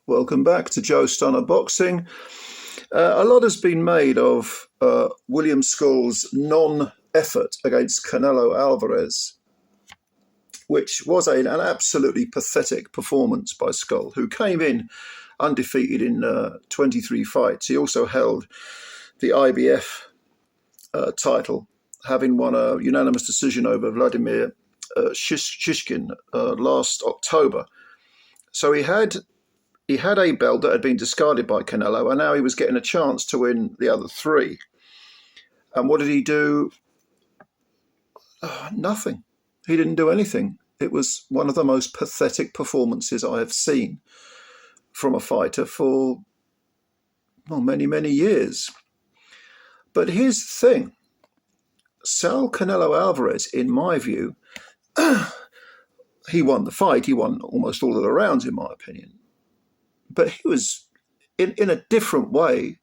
Welcome back to Joe Stunner Boxing. A lot has been made of William Scull's non-effort against Canelo Alvarez, which was an absolutely pathetic performance by Scull, who came in undefeated in 23 fights. He also held the IBF title, having won a unanimous decision over Vladimir Shishkin last October. So he had a belt that had been discarded by Canelo, and now he was getting a chance to win the other three. And what did he do? Nothing. He didn't do anything. It was one of the most pathetic performances I have seen from a fighter for many, many years. But here's the thing. Sal Canelo Alvarez, in my view, he won the fight. He won almost all of the rounds, in my opinion. But he was, in a different way,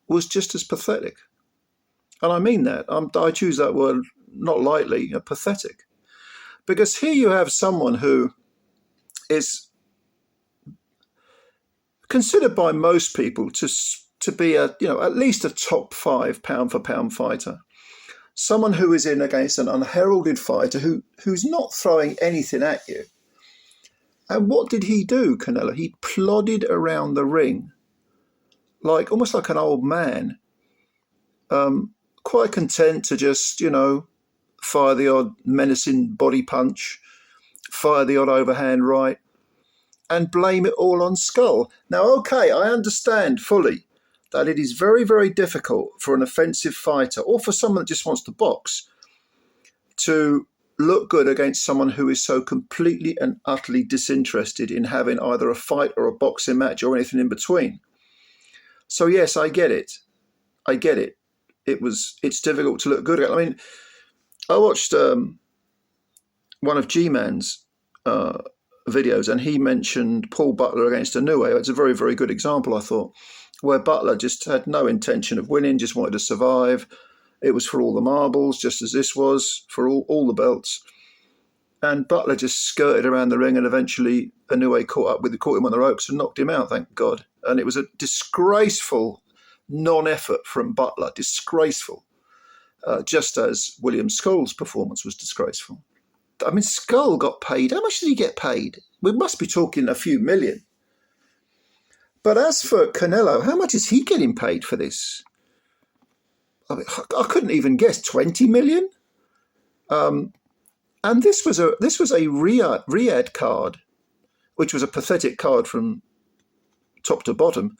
was just as pathetic. And I mean that. I choose that word not lightly, pathetic. Because here you have someone who is considered by most people to be at least a top 5 pound for pound fighter. Someone who is in against an unheralded fighter who's not throwing anything at you. And what did he do, Canelo? He plodded around the ring, almost like an old man, quite content to just, fire the odd menacing body punch, fire the odd overhand right, and blame it all on Scull. Now, okay, I understand fully that it is very, very difficult for an offensive fighter or for someone that just wants to box to look good against someone who is so completely and utterly disinterested in having either a fight or a boxing match or anything in between. So yes, I get it. It's difficult to look good at. I mean, I watched one of G-Man's videos, and he mentioned Paul Butler against Inoue. It's a very, very good example, I thought, where Butler just had no intention of winning, just wanted to survive. It was for all the marbles, just as this was, for all the belts. And Butler just skirted around the ring, and eventually Inoue caught him on the ropes and knocked him out, thank God. And it was a disgraceful non-effort from Butler, disgraceful, just as William Scull's performance was disgraceful. I mean, Scull got paid. How much did he get paid? We must be talking a few million. But as for Canelo, how much is he getting paid for this? I couldn't even guess 20 million. And this was a Riyadh card, which was a pathetic card from top to bottom.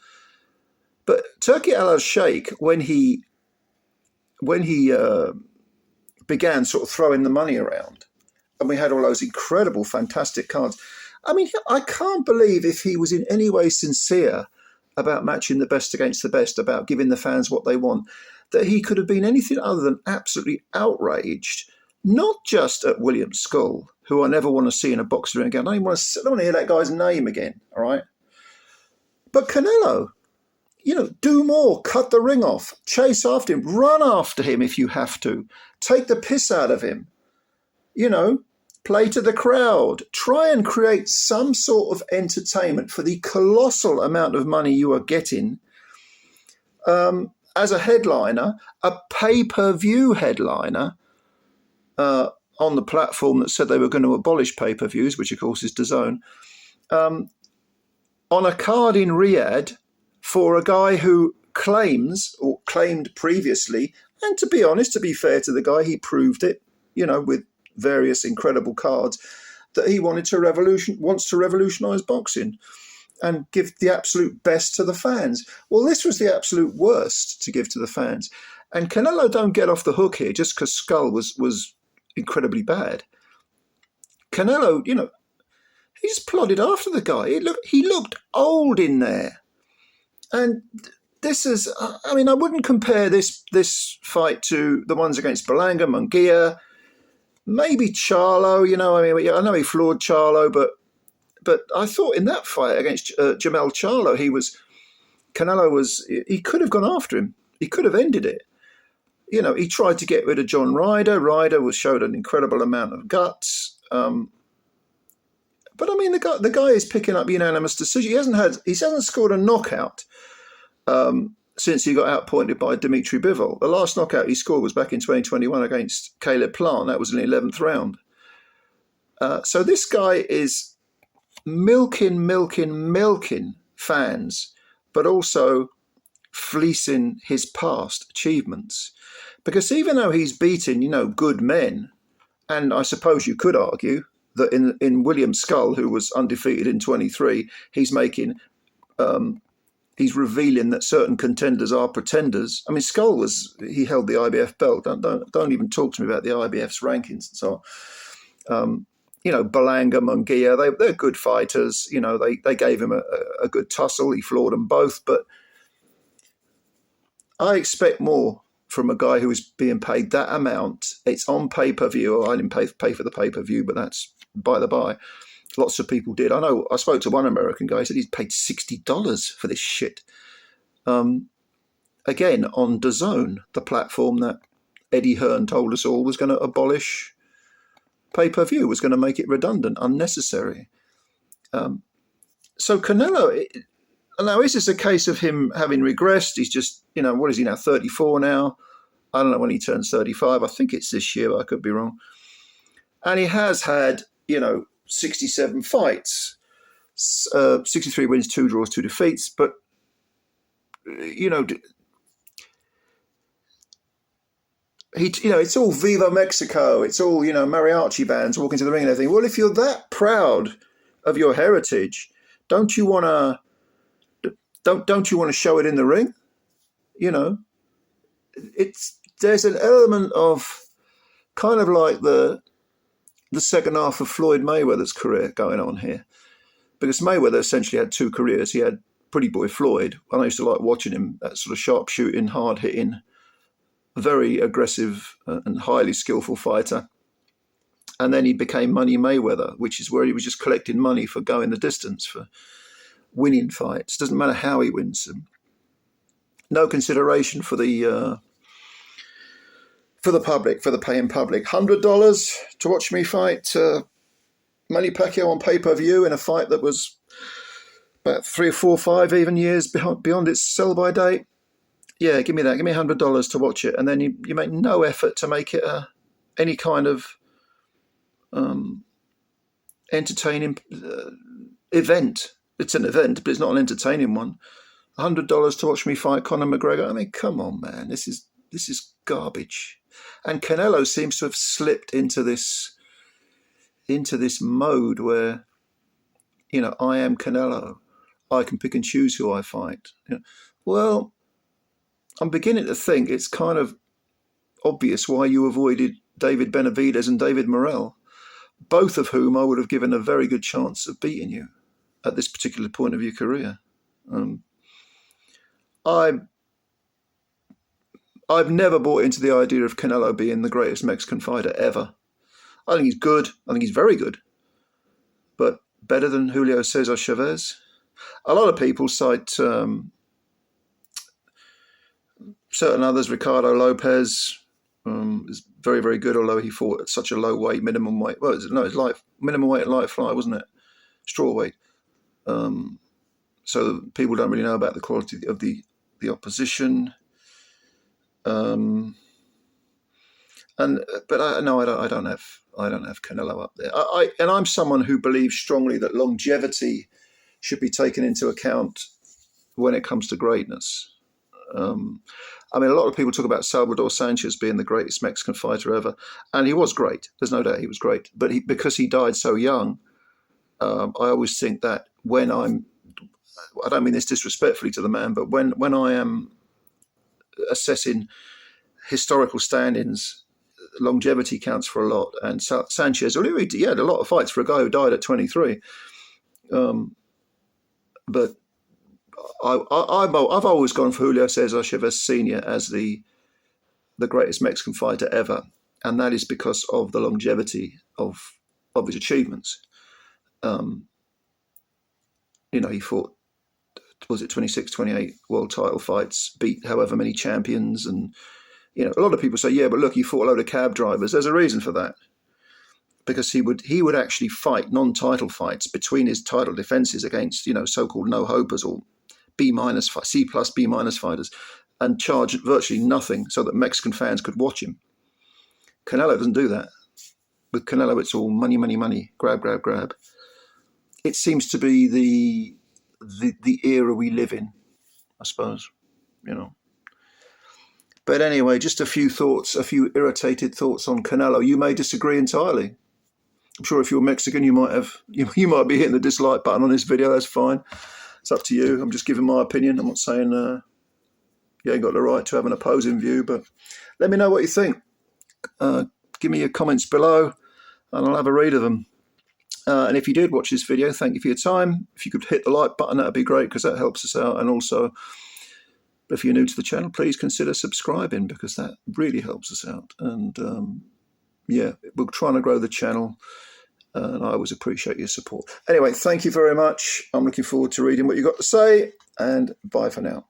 But Turki Al-Sheikh, when he began sort of throwing the money around, and we had all those incredible, fantastic cards. I mean, I can't believe if he was in any way sincere about matching the best against the best, about giving the fans what they want, that he could have been anything other than absolutely outraged, not just at William Scull, who I never want to see in a boxing ring again. I don't want to hear that guy's name again, all right? But Canelo, do more, cut the ring off, chase after him, run after him if you have to, take the piss out of him, play to the crowd, try and create some sort of entertainment for the colossal amount of money you are getting as a headliner, a pay-per-view headliner on the platform that said they were going to abolish pay-per-views, which of course is DAZN, on a card in Riyadh for a guy who claimed previously, and to be honest, to be fair to the guy, he proved it, with various incredible cards, that he wants to revolutionize boxing and give the absolute best to the fans. Well, this was the absolute worst to give to the fans. And Canelo don't get off the hook here just because Scull was incredibly bad. Canelo, he just plodded after the guy. He looked old in there. And this is, I wouldn't compare this fight to the ones against Berlanga, Munguia, maybe Charlo, I know he floored Charlo, but I thought in that fight against Jamel Charlo, he could have gone after him. He could have ended it. He tried to get rid of John Ryder. Ryder showed an incredible amount of guts. But I mean, the guy is picking up unanimous decision. He hasn't scored a knockout since he got outpointed by Dimitri Bivol. The last knockout he scored was back in 2021 against Caleb Plant. That was in the 11th round. So this guy is milking fans, but also fleecing his past achievements. Because even though he's beaten, good men, and I suppose you could argue that in William Scull, who was undefeated in 23, he's revealing that certain contenders are pretenders. I mean, Scull he held the IBF belt. Don't even talk to me about the IBF's rankings and so on. Belanga, Munguia, they're good fighters. They gave him a good tussle. He floored them both. But I expect more from a guy who is being paid that amount. It's on pay-per-view. I didn't pay for the pay-per-view, but that's by the by. Lots of people did. I know. I spoke to one American guy. He said he's paid $60 for this shit. Again, on DAZN, the platform that Eddie Hearn told us all was going to abolish pay-per-view, was going to make it redundant, unnecessary. So Canelo, now is this a case of him having regressed? He's just, what is he now, 34 now? I don't know when he turns 35. I think it's this year, but I could be wrong. And he has had, 67 fights, 63 wins, 2 draws, 2 defeats. But, it's all Viva Mexico. It's all, mariachi bands walking to the ring and everything. Well, if you're that proud of your heritage, don't you want to show it in the ring? There's an element of kind of like the second half of Floyd Mayweather's career going on here, because Mayweather essentially had 2 careers. He had Pretty Boy Floyd, and I used to like watching him, that sort of sharp shooting, hard hitting, very aggressive and highly skillful fighter. And then he became Money Mayweather, which is where he was just collecting money for going the distance, for winning fights. Doesn't matter how he wins them. No consideration for the public, for the paying public. $100 to watch me fight Manny Pacquiao on pay-per-view in a fight that was about 3 or 4, 5 even years beyond its sell-by date. Yeah, give me that. Give me $100 to watch it. And then you make no effort to make it any kind of entertaining event. It's an event, but it's not an entertaining one. $100 to watch me fight Conor McGregor. I mean, come on, man. This is garbage. And Canelo seems to have slipped into this mode where, I am Canelo. I can pick and choose who I fight. Well, I'm beginning to think it's kind of obvious why you avoided David Benavidez and David Morrell, both of whom I would have given a very good chance of beating you at this particular point of your career. I've never bought into the idea of Canelo being the greatest Mexican fighter ever. I think he's good. I think he's very good. But better than Julio Cesar Chavez? A lot of people cite certain others. Ricardo Lopez is very, very good, although he fought at such a low weight, minimum weight. Well, it's minimum weight at light fly, wasn't it? Straw weight. So people don't really know about the quality of the opposition. But I don't have Canelo up there. I'm someone who believes strongly that longevity should be taken into account when it comes to greatness. A lot of people talk about Salvador Sanchez being the greatest Mexican fighter ever, and he was great. There's no doubt he was great. But because he died so young, I always think that I don't mean this disrespectfully to the man, but when I am assessing historical standings, longevity counts for a lot. And Sanchez, he had a lot of fights for a guy who died at 23. But I've always gone for Julio Cesar Chavez Sr. as the greatest Mexican fighter ever, and that is because of the longevity of his achievements. He fought, was it 26, 28 world title fights, beat however many champions, and a lot of people say, yeah, but look, he fought a load of cab drivers. There's a reason for that. because he would actually fight non-title fights between his title defenses against, so-called no-hopers or B-, C+, B- fighters, and charge virtually nothing so that Mexican fans could watch him. Canelo doesn't do that. With Canelo, it's all money, money, money, grab, grab, grab. It seems to be the era we live in, I suppose, But anyway, just a few irritated thoughts on Canelo. You may disagree entirely. I'm sure if you're Mexican, you might be hitting the dislike button on this video. That's fine. It's up to you. I'm just giving my opinion. I'm not saying you ain't got the right to have an opposing view, but let me know what you think. Give me your comments below, and I'll have a read of them. And if you did watch this video, thank you for your time. If you could hit the like button, that would be great, because that helps us out. And also, if you're new to the channel, please consider subscribing, because that really helps us out. And we're trying to grow the channel, and I always appreciate your support. Anyway, thank you very much. I'm looking forward to reading what you've got to say, and bye for now.